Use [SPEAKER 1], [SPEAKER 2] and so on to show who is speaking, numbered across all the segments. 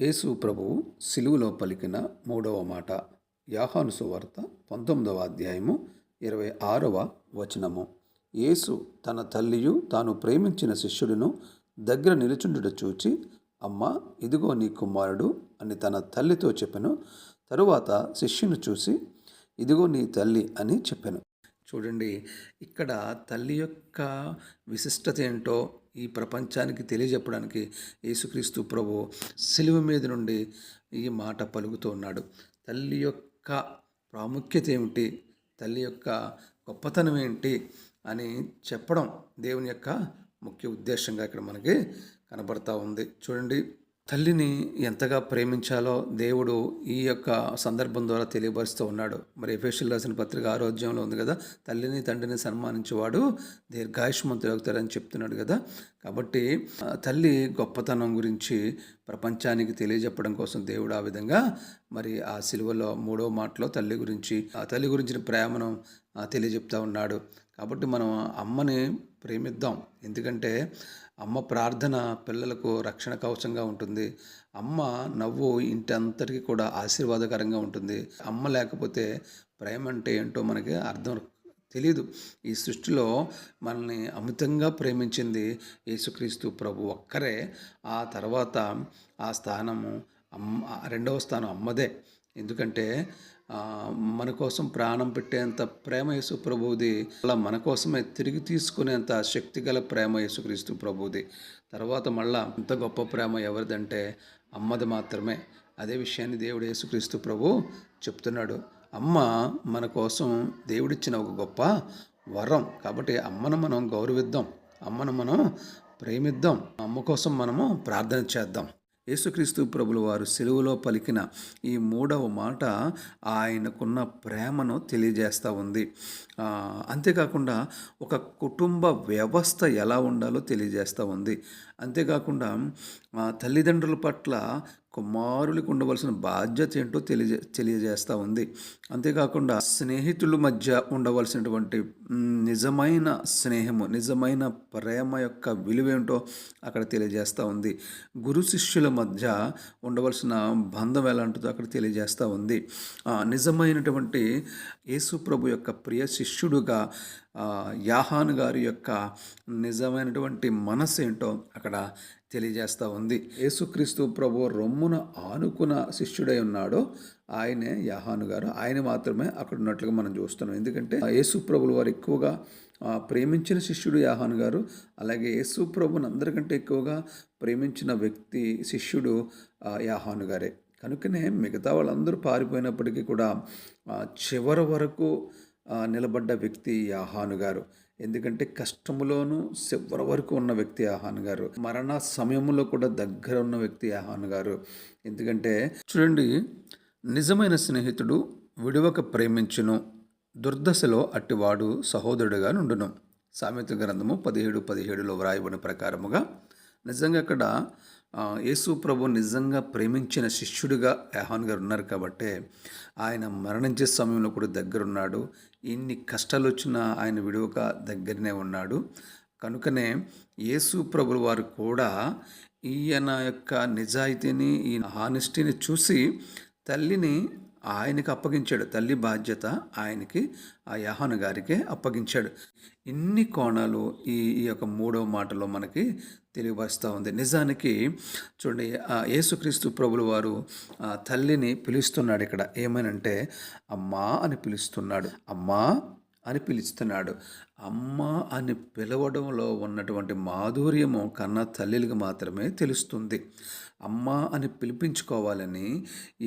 [SPEAKER 1] యేసు ప్రభువు సిలువలో పలికిన మూడవ మాట. యోహాను సువార్త 19వ అధ్యాయము 26వ వచనము. యేసు తన తల్లియు తాను ప్రేమించిన శిష్యుడును దగ్గర నిలుచుండుట చూచి, అమ్మా, ఇదిగో నీ కుమారుడు అని తన తల్లితో చెప్పెను. తరువాత శిష్యుని చూసి, ఇదిగో నీ తల్లి అని చెప్పెను. చూడండి, ఇక్కడ తల్లి యొక్క విశిష్టత ఏంటో ఈ ప్రపంచానికి తెలియజెప్పడానికి యేసుక్రీస్తు ప్రభు సిలువ మీద నుండి ఈ మాట పలుకుతూ ఉన్నాడు. తల్లి యొక్క ప్రాముఖ్యత ఏమిటి, తల్లి యొక్క గొప్పతనం ఏంటి అని చెప్పడం దేవుని యొక్క ముఖ్య ఉద్దేశంగా ఇక్కడ మనకి కనబడతా ఉంది. చూడండి, తల్లిని ఎంతగా ప్రేమించాలో దేవుడు ఈ యొక్క సందర్భం ద్వారా తెలియపరుస్తూ ఉన్నాడు. మరి ఎఫెసీయులకు రాసిన పత్రిక 6వ అధ్యాయంలో ఉంది కదా, తల్లిని తండ్రిని సన్మానించేవాడు దీర్ఘాయుష్మంతుడు అవుతాడని చెప్తున్నాడు కదా. కాబట్టి తల్లి గొప్పతనం గురించి ప్రపంచానికి తెలియజెప్పడం కోసం దేవుడు ఆ విధంగా మరి ఆ సిలువలో 3వ మాటలో తల్లి గురించి, ఆ తల్లి గురించిన ప్రేమను తెలియజెప్తా ఉన్నాడు. కాబట్టి మనం అమ్మని ప్రేమిద్దాం. ఎందుకంటే అమ్మ ప్రార్థన పిల్లలకు రక్షణ కవచంగా ఉంటుంది. అమ్మ నవ్వు ఇంటి అంతటికి కూడా ఆశీర్వాదకరంగా ఉంటుంది. అమ్మ లేకపోతే ప్రేమ అంటే ఏంటో మనకి అర్థం తెలియదు. ఈ సృష్టిలో మనల్ని అమితంగా ప్రేమించింది యేసుక్రీస్తు ప్రభు ఒక్కరే. ఆ తర్వాత ఆ స్థానము రెండవ స్థానం అమ్మదే. ఎందుకంటే మన కోసం ప్రాణం పెట్టేంత ప్రేమ యేసు ప్రభువుది. అలా మన కోసమే తిరిగి తీసుకునేంత శక్తిగల ప్రేమ యేసుక్రీస్తు ప్రభువుది. తర్వాత మళ్ళా అంత గొప్ప ప్రేమ ఎవరిదంటే అమ్మది మాత్రమే. అదే విషయాన్ని దేవుడు యేసుక్రీస్తు ప్రభు చెప్తున్నాడు. అమ్మ మన కోసం దేవుడిచ్చిన ఒక గొప్ప వరం. కాబట్టి అమ్మను మనం గౌరవిద్దాం, అమ్మను మనం ప్రేమిద్దాం, అమ్మ కోసం మనము ప్రార్థన చేద్దాం. యేసుక్రీస్తు ప్రభుల వారు సిలువలో పలికిన ఈ 3వ మాట ఆయనకున్న ప్రేమను తెలియజేస్తూ ఉంది. అంతేకాకుండా ఒక కుటుంబ వ్యవస్థ ఎలా ఉండాలో తెలియజేస్తూ ఉంది. అంతేకాకుండా తల్లిదండ్రుల పట్ల కుమారులకు ఉండవలసిన బాధ్యత ఏంటో తెలియజేస్తూ ఉంది. అంతేకాకుండా స్నేహితుల మధ్య ఉండవలసినటువంటి నిజమైన స్నేహము, నిజమైన ప్రేమ యొక్క విలువేంటో అక్కడ తెలియజేస్తూ ఉంది. గురు శిష్యుల మధ్య ఉండవలసిన బంధం ఎలాంటిదో అక్కడ తెలియజేస్తూ ఉంది. నిజమైనటువంటి యేసు ప్రభు యొక్క ప్రియ శిష్యుడుగా యోహాను గారి యొక్క నిజమైనటువంటి మనసు ఏంటో అక్కడ తెలియజేస్తూ ఉంది. యేసుక్రీస్తు ప్రభు రొమ్మున ఆనుకున్న శిష్యుడై ఉన్నాడో ఆయనే యోహాను గారు. ఆయన మాత్రమే అక్కడ ఉన్నట్లుగా మనం చూస్తున్నాం. ఎందుకంటే యేసు ప్రభుల వారు ఎక్కువగా ప్రేమించిన శిష్యుడు యోహాను గారు. అలాగే యేసు ప్రభుని అందరికంటే ఎక్కువగా ప్రేమించిన వ్యక్తి శిష్యుడు యోహాను గారే. కనుకనే మిగతా వాళ్ళందరూ పారిపోయినప్పటికీ కూడా చివరి వరకు నిలబడ్డ వ్యక్తి యోహాను గారు. ఎందుకంటే కష్టములోనూ చివరి వరకు ఉన్న వ్యక్తి యోహాను గారు. మరణ సమయంలో కూడా దగ్గర ఉన్న వ్యక్తి యోహాను గారు. ఎందుకంటే చూడండి, నిజమైన స్నేహితుడు విడువక ప్రేమించును, దుర్దశలో అట్టివాడు సహోదరుడుగా నుండును. సామెత గ్రంథము 17:17లో వ్రాయబడిన ప్రకారముగా నిజంగా అక్కడ యేసు ప్రభు నిజంగా ప్రేమించిన శిష్యుడిగా యోహాను గారు ఉన్నారు. కాబట్టి ఆయన మరణించే సమయంలో కూడా దగ్గరున్నాడు. ఎన్ని కష్టాలు వచ్చినా ఆయన విడువక దగ్గరనే ఉన్నాడు. కనుకనే యేసు ప్రభుల వారు కూడా ఈయన యొక్క నిజాయితీని, ఈ హానెస్టీని చూసి తల్లిని ఆయనకి అప్పగించాడు. తల్లి బాధ్యత ఆయనకి, ఆ యోహాను గారికే అప్పగించాడు. ఇన్ని కోణాలు ఈ యొక్క 3వ మాటలో మనకి తెలియపరుస్తూ ఉంది. నిజానికి చూడండి, యేసుక్రీస్తు ప్రభుల వారు తల్లిని పిలుస్తున్నాడు. ఇక్కడ ఏమనంటే అమ్మా అని పిలుస్తున్నాడు. అమ్మా అని పిలుస్తున్నాడు. అమ్మ అని పిలవడంలో ఉన్నటువంటి మాధుర్యము కన్న తల్లికి మాత్రమే తెలుస్తుంది. అమ్మ అని పిలిపించుకోవాలని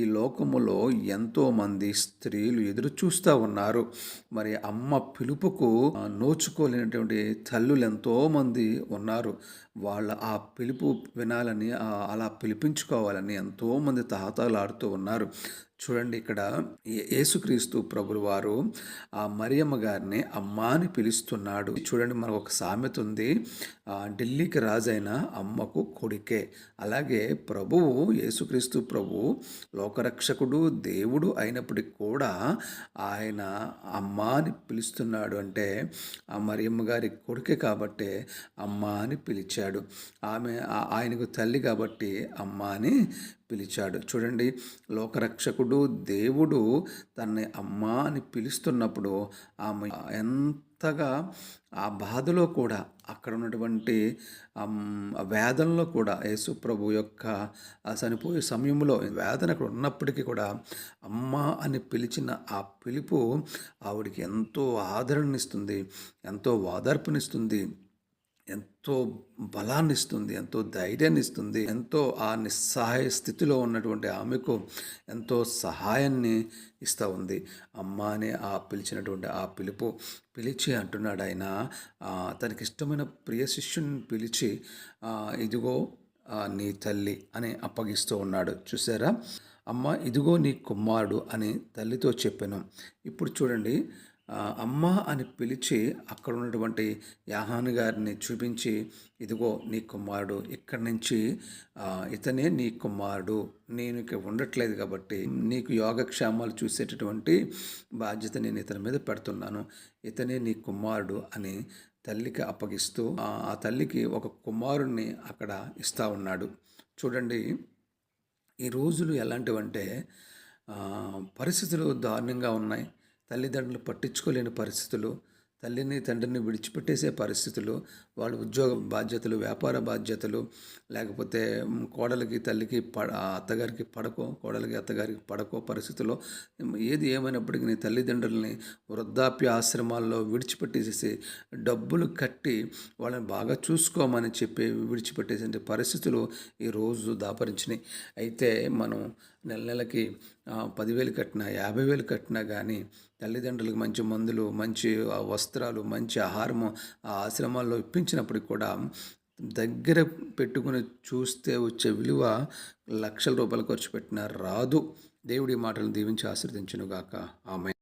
[SPEAKER 1] ఈ లోకములో ఎంతోమంది స్త్రీలు ఎదురు చూస్తూ ఉన్నారు. మరి అమ్మ పిలుపుకు నోచుకోలేనటువంటి తల్లులు ఎంతోమంది ఉన్నారు. వాళ్ళ ఆ పిలుపు వినాలని, అలా పిలిపించుకోవాలని ఎంతోమంది తాహతాలాడుతూ ఉన్నారు. చూడండి, ఇక్కడ యేసుక్రీస్తు ప్రభులు వారు ఆ మరియమ్మ గారిని అమ్మా అని పిలుస్తున్నాడు. చూడండి, మనకు ఒక సామెత ఉంది, ఢిల్లీకి రాజైన అమ్మకు కొడుకే. అలాగే ప్రభువు యేసుక్రీస్తు ప్రభు లోకరక్షకుడు, దేవుడు అయినప్పటికీ కూడా ఆయన అమ్మా అని పిలుస్తున్నాడు. అంటే ఆ మరియమ్మ గారి కొడుకే కాబట్టి అమ్మా అని పిలిచాడు. ఆయనకు తల్లి కాబట్టి అమ్మా అని పిలిచాడు. చూడండి, లోకరక్షకుడు దేవుడు తనని అమ్మా అని పిలుస్తున్నప్పుడు ఆమె ఎంతగా ఆ బాధలో కూడా, అక్కడ ఉన్నటువంటి వేదనలో కూడా, యేసు ప్రభు యొక్క చనిపోయే సమయంలో వేదన అక్కడ ఉన్నప్పటికీ కూడా అమ్మ అని పిలిచిన ఆ పిలుపు ఆవిడికి ఎంతో ఆదరణనిస్తుంది, ఎంతో ఓదార్పునిస్తుంది, ఎంతో బలాన్నిస్తుంది, ఎంతో ధైర్యాన్నిస్తుంది, ఎంతో ఆ నిస్సహాయ స్థితిలో ఉన్నటువంటి ఆమెకు ఎంతో సహాయాన్ని ఇస్తూ ఉంది. అమ్మ అని ఆ పిలిచినటువంటి ఆ పిలిచి అంటున్నాడు ఆయన, తనకిష్టమైన ప్రియ శిష్యుని పిలిచి ఇదిగో నీ తల్లి అని అప్పగిస్తూ ఉన్నాడు. చూసారా, అమ్మ ఇదిగో నీ కుమారుడు అని తల్లితో చెప్పాను. ఇప్పుడు చూడండి, అమ్మ అని పిలిచి అక్కడ ఉన్నటువంటి యాహాను గారిని చూపించి, ఇదిగో నీ కుమారుడు, ఇక్కడి నుంచి ఇతనే నీ కుమారుడు, నేను ఇక ఉండట్లేదు కాబట్టి నీకు యోగక్షేమాలు చూసేటటువంటి బాధ్యత నేను ఇతని మీద పెడుతున్నాను, ఇతనే నీ కుమారుడు అని తల్లికి అప్పగిస్తూ ఆ తల్లికి ఒక కుమారుణ్ణి అక్కడ ఇస్తూ ఉన్నాడు. చూడండి, ఈ రోజులు ఎలాంటివంటే పరిస్థితులు దారుణంగా ఉన్నాయి. తల్లిదండ్రులు పట్టించుకోలేని పరిస్థితులు, తల్లిని తండ్రిని విడిచిపెట్టేసే పరిస్థితులు, వాళ్ళ ఉద్యోగ బాధ్యతలు, వ్యాపార బాధ్యతలు, లేకపోతే కోడలికి తల్లికి అత్తగారికి పడకో, కోడలికి అత్తగారికి పడకో పరిస్థితుల్లో ఏది ఏమైనప్పటికీ నీ తల్లిదండ్రులని వృద్ధాప్య ఆశ్రమాల్లో విడిచిపెట్టేసేసి డబ్బులు కట్టి వాళ్ళని బాగా చూసుకోమని చెప్పి విడిచిపెట్టేసే పరిస్థితులు ఈరోజు దాపరించినాయి. అయితే మనం నెలకి 10,000 కట్టినా 50,000 కట్టినా కానీ తల్లిదండ్రులకు మంచి మందులు, మంచి వస్త్రాలు, మంచి ఆహారము ఆ ఆశ్రమాల్లో ఇప్పించినప్పటికి కూడా దగ్గర పెట్టుకుని చూస్తే వచ్చే విలువ లక్షల రూపాయలు ఖర్చు పెట్టినా రాదు. దేవుడి మాటలను దీవించి ఆశీర్వదించునుగాక. ఆమేన్.